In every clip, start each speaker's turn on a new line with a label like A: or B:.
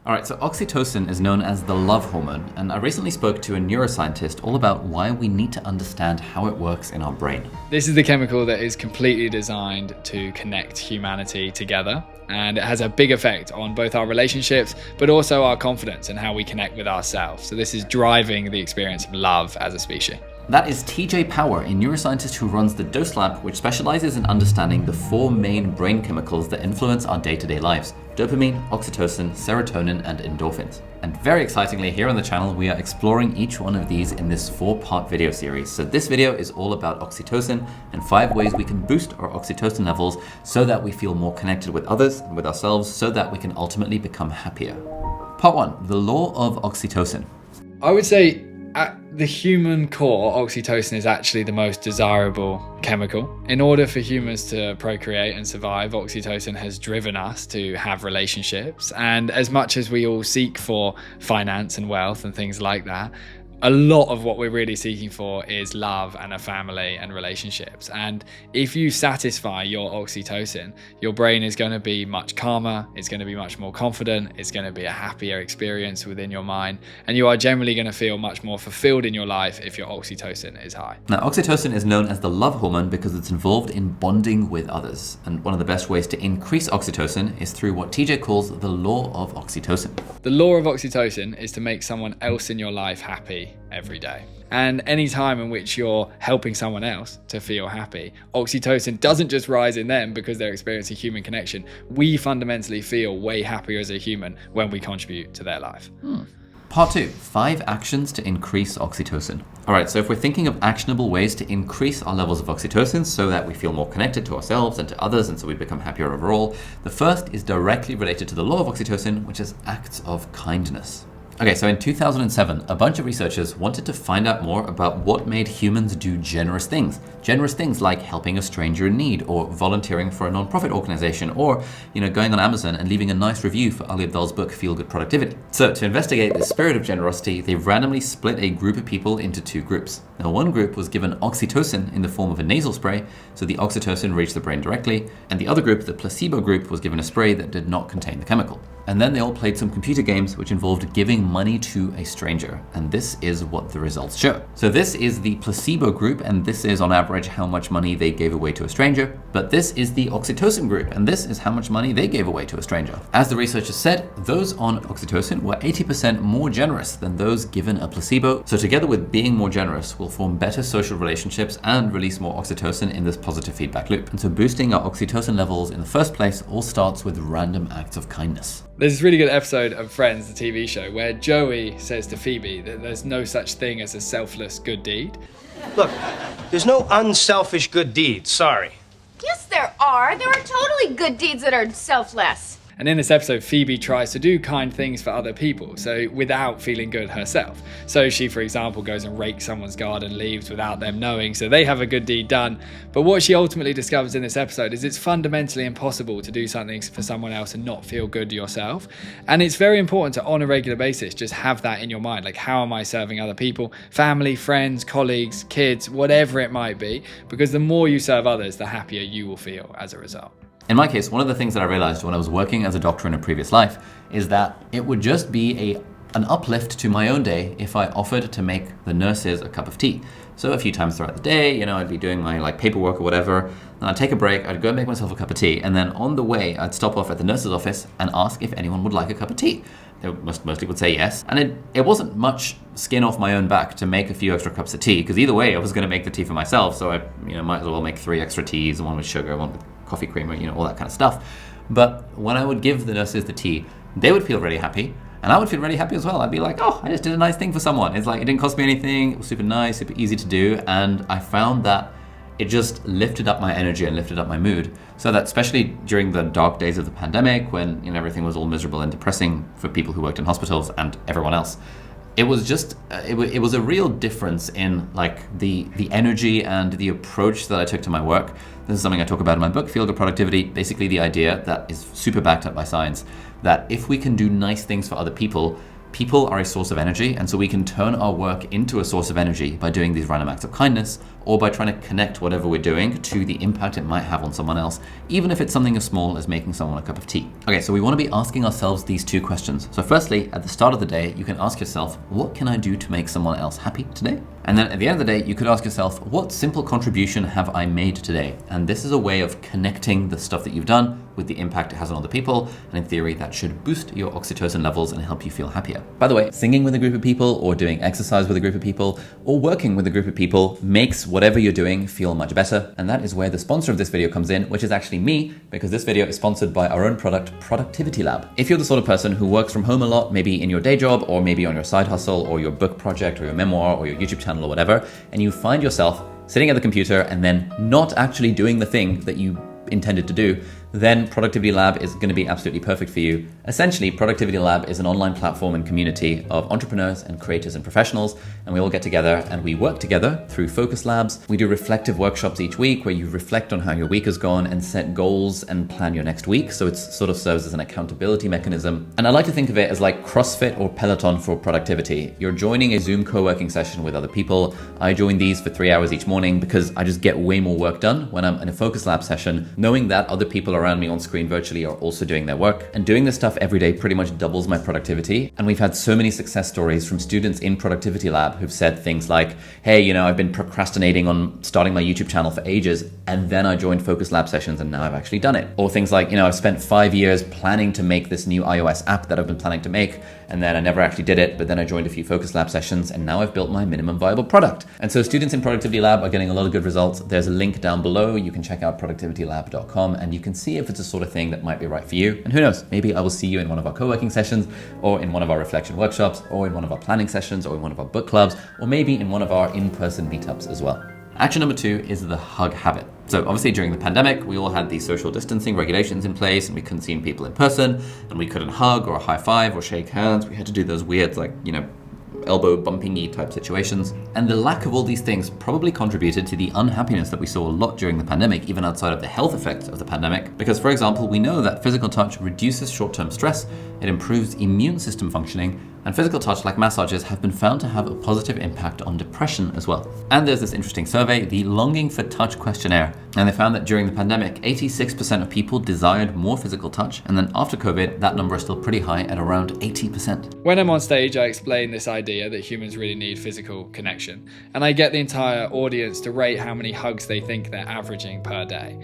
A: All right, so oxytocin is known as the love hormone, and I recently spoke to a neuroscientist all about why we need to understand how it works in our brain.
B: This is the chemical that is completely designed to connect humanity together, and it has a big effect on both our relationships, but also our confidence and how we connect with ourselves. So this is driving the experience of love as a species.
A: That is TJ Power, a neuroscientist who runs the Dose Lab, which specializes in understanding the 4 main brain chemicals that influence our day-to-day lives: dopamine, oxytocin, serotonin, and endorphins. And very excitingly, here on the channel, we are exploring each one of these in this 4-part video series. So this video is all about oxytocin and 5 ways we can boost our oxytocin levels so that we feel more connected with others and with ourselves, so that we can ultimately become happier. Part 1, the law of oxytocin.
B: I would say at the human core, oxytocin is actually the most desirable chemical. In order for humans to procreate and survive, oxytocin has driven us to have relationships. And as much as we all seek for finance and wealth and things like that, a lot of what we're really seeking for is love and a family and relationships. And if you satisfy your oxytocin, your brain is going to be much calmer, it's going to be much more confident, it's going to be a happier experience within your mind, and you are generally going to feel much more fulfilled in your life if your oxytocin is high.
A: Now, oxytocin is known as the love hormone because it's involved in bonding with others. And one of the best ways to increase oxytocin is through what TJ calls the law of oxytocin.
B: The law of oxytocin is to make someone else in your life happy every day. And any time in which you're helping someone else to feel happy, oxytocin doesn't just rise in them because they're experiencing human connection. We fundamentally feel way happier as a human when we contribute to their life.
A: Part 2, 5 actions to increase oxytocin. All right, so if we're thinking of actionable ways to increase our levels of oxytocin so that we feel more connected to ourselves and to others and so we become happier overall, the first is directly related to the law of oxytocin, which is acts of kindness. Okay, so in 2007, a bunch of researchers wanted to find out more about what made humans do generous things. Generous things like helping a stranger in need, or volunteering for a non-profit organization, or going on Amazon and leaving a nice review for Ali Abdaal's book, Feel Good Productivity. So to investigate the spirit of generosity, they randomly split a group of people into 2 groups. Now, one group was given oxytocin in the form of a nasal spray, so the oxytocin reached the brain directly, and the other group, the placebo group, was given a spray that did not contain the chemical. And then they all played some computer games which involved giving money to a stranger. And this is what the results show. So this is the placebo group, and this is on average how much money they gave away to a stranger. But this is the oxytocin group, and this is how much money they gave away to a stranger. As the researchers said, those on oxytocin were 80% more generous than those given a placebo. So together with being more generous, we'll form better social relationships and release more oxytocin in this positive feedback loop. And so boosting our oxytocin levels in the first place all starts with random acts of kindness.
B: There's this really good episode of Friends, the TV show, where Joey says to Phoebe that there's no such thing as a selfless good deed.
C: Look, there's no unselfish good deeds, sorry.
D: Yes, there are. There are totally good deeds that are selfless.
B: And in this episode, Phoebe tries to do kind things for other people, so without feeling good herself. So she, for example, goes and rakes someone's garden leaves without them knowing, so they have a good deed done. But what she ultimately discovers in this episode is it's fundamentally impossible to do something for someone else and not feel good yourself. And it's very important to, on a regular basis, just have that in your mind. Like, how am I serving other people? Family, friends, colleagues, kids, whatever it might be. Because the more you serve others, the happier you will feel as a result.
A: In my case, one of the things that I realized when I was working as a doctor in a previous life is that it would just be an uplift to my own day if I offered to make the nurses a cup of tea. So a few times throughout the day, I'd be doing my paperwork or whatever, and I'd take a break, I'd go and make myself a cup of tea, and then on the way, I'd stop off at the nurse's office and ask if anyone would like a cup of tea. They mostly would say yes, and it wasn't much skin off my own back to make a few extra cups of tea, because either way, I was going to make the tea for myself, so I might as well make 3 extra teas, one with sugar, one with coffee creamer, all that kind of stuff. But when I would give the nurses the tea, they would feel really happy, and I would feel really happy as well. I'd be like, oh, I just did a nice thing for someone. It's like, it didn't cost me anything, it was super nice, super easy to do, and I found that it just lifted up my energy and lifted up my mood. So that especially during the dark days of the pandemic, when everything was all miserable and depressing for people who worked in hospitals and everyone else, it was just, it was a real difference in the energy and the approach that I took to my work. This is something I talk about in my book, Feel Good Productivity, basically the idea that is super backed up by science, that if we can do nice things for other people, People are a source of energy, and so we can turn our work into a source of energy by doing these random acts of kindness, or by trying to connect whatever we're doing to the impact it might have on someone else, even if it's something as small as making someone a cup of tea. Okay, so we want to be asking ourselves these two questions. So firstly, at the start of the day, you can ask yourself, what can I do to make someone else happy today? And then at the end of the day, you could ask yourself, what simple contribution have I made today? And this is a way of connecting the stuff that you've done with the impact it has on other people. And in theory, that should boost your oxytocin levels and help you feel happier. By the way, singing with a group of people, or doing exercise with a group of people, or working with a group of people makes whatever you're doing feel much better. And that is where the sponsor of this video comes in, which is actually me, because this video is sponsored by our own product, Productivity Lab. If you're the sort of person who works from home a lot, maybe in your day job, or maybe on your side hustle, or your book project, or your memoir, or your YouTube channel, or whatever, and you find yourself sitting at the computer and then not actually doing the thing that you intended to do, then Productivity Lab is going to be absolutely perfect for you. Essentially, Productivity Lab is an online platform and community of entrepreneurs and creators and professionals, and we all get together and we work together through focus labs. We do reflective workshops each week where you reflect on how your week has gone and set goals and plan your next week. So it sort of serves as an accountability mechanism. And I like to think of it as like CrossFit or Peloton for productivity. You're joining a Zoom co-working session with other people. I join these for 3 hours each morning because I just get way more work done when I'm in a focus lab session, knowing that other people around me on screen virtually are also doing their work. And doing this stuff every day pretty much doubles my productivity. And we've had so many success stories from students in Productivity Lab who've said things like, hey, I've been procrastinating on starting my YouTube channel for ages, and then I joined Focus Lab sessions and now I've actually done it. Or things like, I've spent 5 years planning to make this new iOS app that I've been planning to make, and then I never actually did it, but then I joined a few Focus Lab sessions and now I've built my minimum viable product. And so students in Productivity Lab are getting a lot of good results. There's a link down below. You can check out productivitylab.com and you can see if it's a sort of thing that might be right for you. And who knows, maybe I will see you in one of our co-working sessions, or in one of our reflection workshops, or in one of our planning sessions, or in one of our book clubs, or maybe in one of our in-person meetups as well. Action number 2 is the hug habit. So obviously during the pandemic, we all had these social distancing regulations in place and we couldn't see people in person and we couldn't hug or high five or shake hands. We had to do those weird, elbow bumping-y type situations. And the lack of all these things probably contributed to the unhappiness that we saw a lot during the pandemic, even outside of the health effects of the pandemic. Because, for example, we know that physical touch reduces short-term stress, it improves immune system functioning, and physical touch, like massages, have been found to have a positive impact on depression as well. And there's this interesting survey, the Longing for Touch questionnaire, and they found that during the pandemic, 86% of people desired more physical touch, and then after COVID, that number is still pretty high at around 80%.
B: When I'm on stage, I explain this idea that humans really need physical connection, and I get the entire audience to rate how many hugs they think they're averaging per day.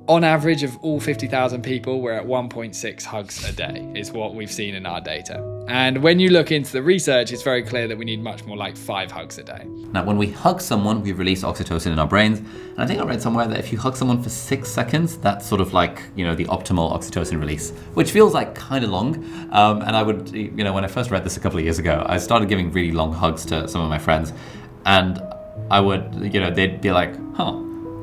B: On average, of all 50,000 people, we're at 1.6 hugs a day, is what we've seen in our data. And when you look into the research, it's very clear that we need much more like 5 hugs a day.
A: Now, when we hug someone, we release oxytocin in our brains. And I think I read somewhere that if you hug someone for 6 seconds, that's sort of like, the optimal oxytocin release, which feels like kind of long. And I would, when I first read this a couple of years ago, I started giving really long hugs to some of my friends. And I would, they'd be like,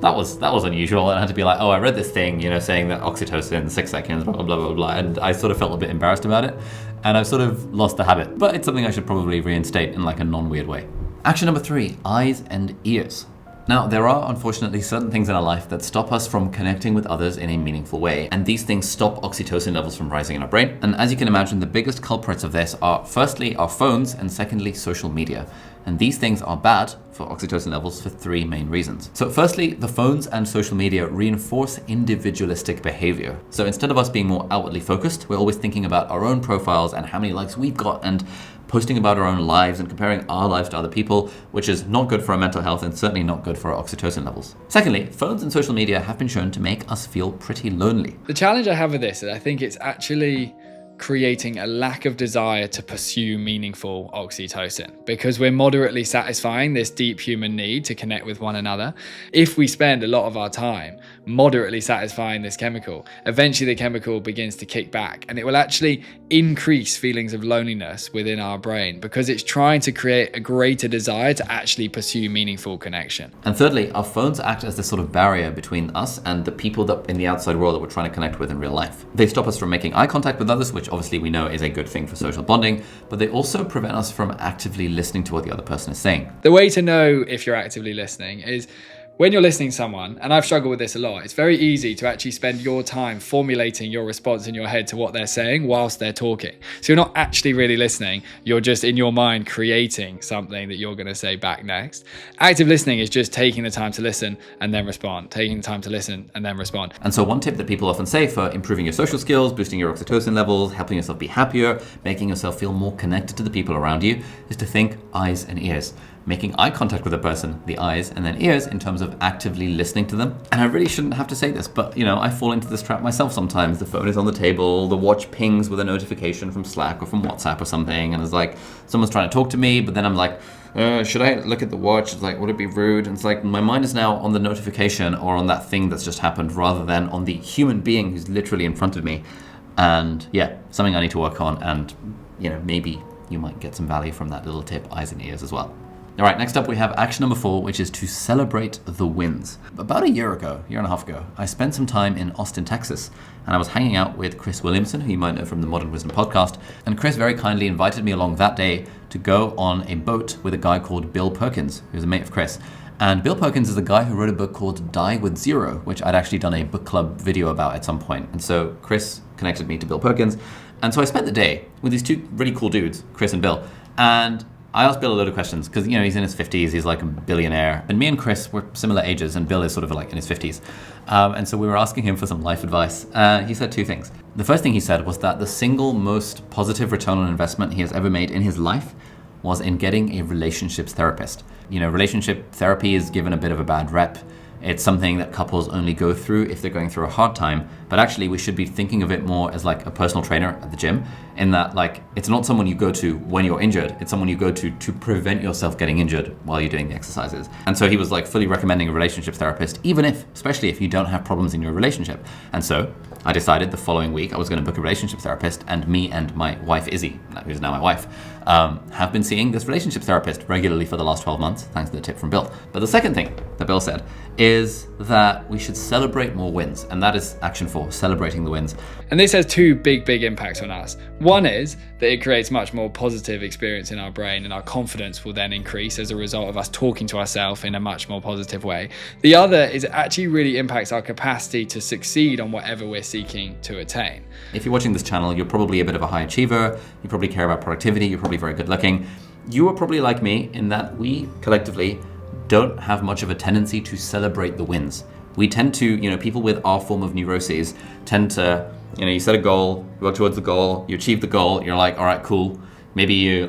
A: that was unusual. And I had to be like, I read this thing, saying that oxytocin, 6 seconds, blah, blah, blah, blah, blah. And I sort of felt a bit embarrassed about it. And I've sort of lost the habit. But it's something I should probably reinstate in like a non-weird way. Action number 3, eyes and ears. Now, there are unfortunately certain things in our life that stop us from connecting with others in a meaningful way. And these things stop oxytocin levels from rising in our brain. And as you can imagine, the biggest culprits of this are firstly our phones and secondly social media. And these things are bad for oxytocin levels for 3 main reasons. So firstly, the phones and social media reinforce individualistic behavior. So instead of us being more outwardly focused, we're always thinking about our own profiles and how many likes we've got and posting about our own lives and comparing our lives to other people, which is not good for our mental health and certainly not good for our oxytocin levels. Secondly, phones and social media have been shown to make us feel pretty lonely.
B: The challenge I have with this is I think it's actually creating a lack of desire to pursue meaningful oxytocin because we're moderately satisfying this deep human need to connect with one another. If we spend a lot of our time moderately satisfying this chemical, eventually the chemical begins to kick back and it will actually increase feelings of loneliness within our brain because it's trying to create a greater desire to actually pursue meaningful connection.
A: And thirdly, our phones act as this sort of barrier between us and the people that in the outside world that we're trying to connect with in real life. They stop us from making eye contact with others, which obviously we know is a good thing for social bonding, but they also prevent us from actively listening to what the other person is saying.
B: The way to know if you're actively listening is when you're listening to someone, and I've struggled with this a lot, it's very easy to actually spend your time formulating your response in your head to what they're saying whilst they're talking. So you're not actually really listening, you're just in your mind creating something that you're going to say back next. Active listening is just taking the time to listen and then respond, taking the time to listen and then respond.
A: And so one tip that people often say for improving your social skills, boosting your oxytocin levels, helping yourself be happier, making yourself feel more connected to the people around you, is to think eyes and ears. Making eye contact with a person, the eyes and then ears, in terms of actively listening to them. And I really shouldn't have to say this, but I fall into this trap myself sometimes. The phone is on the table, the watch pings with a notification from Slack or from WhatsApp or something, and it's like someone's trying to talk to me, but then I'm like, should I look at the watch? It's like, would it be rude? And it's like my mind is now on the notification or on that thing that's just happened rather than on the human being who's literally in front of me. And yeah, something I need to work on, and maybe you might get some value from that little tip, eyes and ears as well. All right, next up we have action number 4, which is to celebrate the wins. About a year and a half ago, I spent some time in Austin, Texas, and I was hanging out with Chris Williamson, who you might know from the Modern Wisdom podcast. And Chris very kindly invited me along that day to go on a boat with a guy called Bill Perkins, who's a mate of Chris. And Bill Perkins is a guy who wrote a book called Die with Zero, which I'd actually done a book club video about at some point. And so Chris connected me to Bill Perkins. And so I spent the day with these two really cool dudes, Chris and Bill. And I asked Bill a load of questions because, he's in his 50s, he's like a billionaire. And me and Chris were similar ages, and Bill is sort of like in his 50s. And so we were asking him for some life advice. He said 2 things. The first thing he said was that the single most positive return on investment he has ever made in his life was in getting a relationships therapist. Relationship therapy is given a bit of a bad rep. It's something that couples only go through if they're going through a hard time. But actually, we should be thinking of it more as like a personal trainer at the gym, in that it's not someone you go to when you're injured. It's someone you go to prevent yourself getting injured while you're doing the exercises. And so he was fully recommending a relationship therapist, especially if you don't have problems in your relationship. And so I decided the following week I was going to book a relationship therapist, and me and my wife, Izzy, who's now my wife, have been seeing this relationship therapist regularly for the last 12 months, thanks to the tip from Bill. But the second thing that Bill said is that we should celebrate more wins, and that is action 4, celebrating the wins.
B: And this has 2 big impacts on us. One is that it creates much more positive experience in our brain, and our confidence will then increase as a result of us talking to ourselves in a much more positive way. The other is it actually really impacts our capacity to succeed on whatever we're seeking to attain.
A: If you're watching this channel, you're probably a bit of a high achiever, you probably care about productivity, you're probably very good looking. You are probably like me in that we collectively don't have much of a tendency to celebrate the wins. We tend to, people with our form of neuroses tend to, you set a goal, you work towards the goal, you achieve the goal, you're like, all right, cool. Maybe you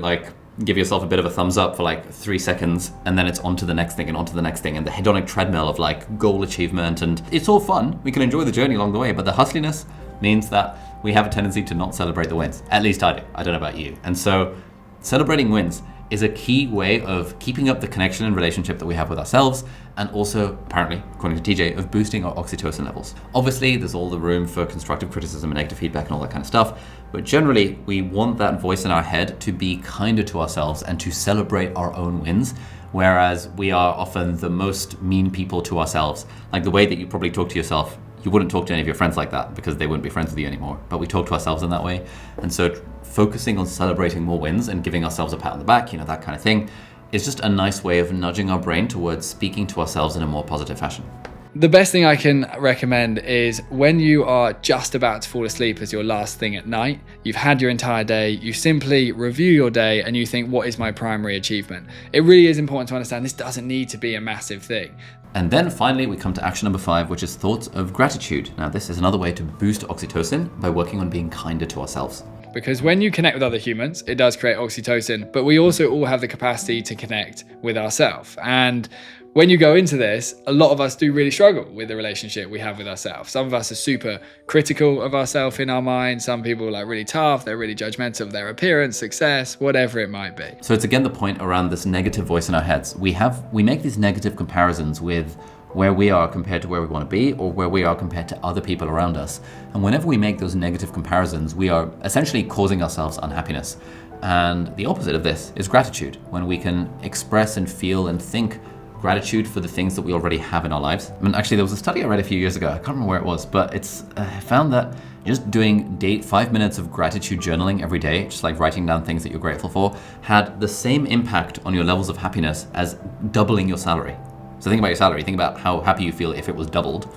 A: give yourself a bit of a thumbs up for 3 seconds, and then it's on to the next thing and on to the next thing, and the hedonic treadmill of goal achievement. And it's all fun. We can enjoy the journey along the way, but the hustliness means that we have a tendency to not celebrate the wins. At least I do. I don't know about you. And so celebrating wins is a key way of keeping up the connection and relationship that we have with ourselves, and also, apparently, according to TJ, of boosting our oxytocin levels. Obviously, there's all the room for constructive criticism and negative feedback and all that kind of stuff, but generally, we want that voice in our head to be kinder to ourselves and to celebrate our own wins, whereas we are often the most mean people to ourselves. Like the way that you probably talk to yourself, you wouldn't talk to any of your friends like that because they wouldn't be friends with you anymore, but we talk to ourselves in that way. And so focusing on celebrating more wins and giving ourselves a pat on the back, that kind of thing, is just a nice way of nudging our brain towards speaking to ourselves in a more positive fashion.
B: The best thing I can recommend is when you are just about to fall asleep as your last thing at night, you've had your entire day, you simply review your day and you think, what is my primary achievement? It really is important to understand this doesn't need to be a massive thing.
A: And then finally, we come to action number 5, which is thoughts of gratitude. Now, this is another way to boost oxytocin by working on being kinder to ourselves.
B: Because when you connect with other humans, it does create oxytocin, but we also all have the capacity to connect with ourselves. And when you go into this, a lot of us do really struggle with the relationship we have with ourselves. Some of us are super critical of ourselves in our mind. Some people are really tough. They're really judgmental of their appearance, success, whatever it might be.
A: So it's again the point around this negative voice in our heads. We make these negative comparisons with where we are compared to where we want to be, or where we are compared to other people around us. And whenever we make those negative comparisons, we are essentially causing ourselves unhappiness. And the opposite of this is gratitude, when we can express and feel and think gratitude for the things that we already have in our lives. I mean, actually, there was a study I read a few years ago, I can't remember where it was, but I found that just doing 5 minutes of gratitude journaling every day, just like writing down things that you're grateful for, had the same impact on your levels of happiness as doubling your salary. So think about your salary. Think about how happy you feel if it was doubled.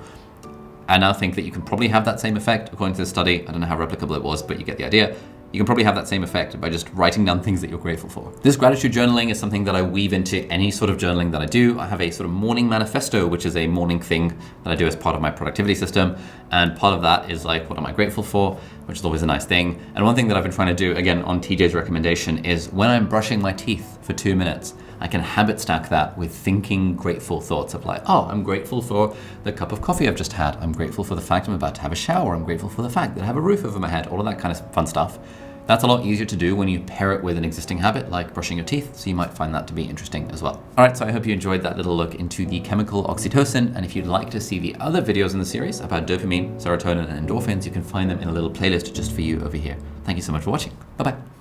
A: I now think that you can probably have that same effect according to the study. I don't know how replicable it was, but you get the idea. You can probably have that same effect by just writing down things that you're grateful for. This gratitude journaling is something that I weave into any sort of journaling that I do. I have a sort of morning manifesto, which is a morning thing that I do as part of my productivity system. And part of that is like, what am I grateful for? Which is always a nice thing. And one thing that I've been trying to do, again, on TJ's recommendation, is when I'm brushing my teeth for 2 minutes, I can habit stack that with thinking grateful thoughts of like, oh, I'm grateful for the cup of coffee I've just had. I'm grateful for the fact I'm about to have a shower. I'm grateful for the fact that I have a roof over my head, all of that kind of fun stuff. That's a lot easier to do when you pair it with an existing habit like brushing your teeth, so you might find that to be interesting as well. All right, so I hope you enjoyed that little look into the chemical oxytocin, and if you'd like to see the other videos in the series about dopamine, serotonin, and endorphins, you can find them in a little playlist just for you over here. Thank you so much for watching. Bye-bye.